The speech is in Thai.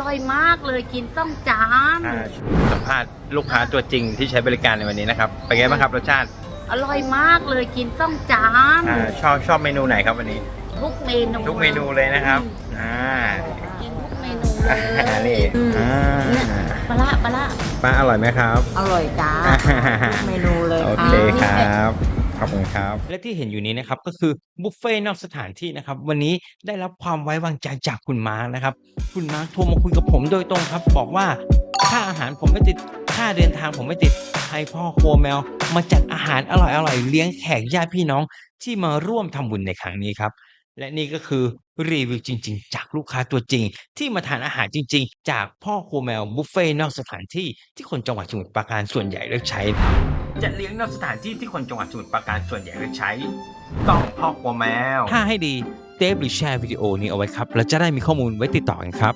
ร่อยมากเลยกินต้องจาน สัมภาษณ์ลูกค้าตัวจริงที่ใช้บริการในวันนี้นะครับเป็นไงบ้างครับรสชาติ อร่อยมากเลยกินต้องจาน ชอบเมนูไหนครับวันนี้ ทุกเมนู ทุกเมนูเลยนะครับกินทุกเมนูเลย นี่ เนี่ยปลาร้า ป้าอร่อยไหมครับ อร่อยจ้าทุกเมนูเลย โอเคครับขอบคุณครับ และที่เห็นอยู่นี้นะครับก็คือบุฟเฟ่ต์นอกสถานที่นะครับวันนี้ได้รับความไว้วางใจจากคุณมาร์คนะครับคุณมาร์คโทรมาคุยกับผมโดยตรงครับบอกว่าค่าอาหารผมไม่ติดค่าเดินทางผมไม่ติดให้พ่อครัวแมวมาจัดอาหารอร่อยๆเลี้ยงแขกญาติพี่น้องที่มาร่วมทำบุญในครั้งนี้ครับและนี่ก็คือรีวิวจริงๆจากลูกค้าตัวจริงที่มาทานอาหารจริงๆจากพ่อครัวแมวบุฟเฟ่ต์นอกสถานที่ที่คนจังหวัดสมุทรปราการส่วนใหญ่เลือกใช้จัดเลี้ยงนอกสถานที่ที่คนจังหวัดสมุทรปราการส่วนใหญ่เลือกใช้ต้องพ่อครัวแมวถ้าให้ดีเซฟหรือแชร์วิดีโอนี้เอาไว้ครับแล้วจะได้มีข้อมูลไว้ติดต่อกันครับ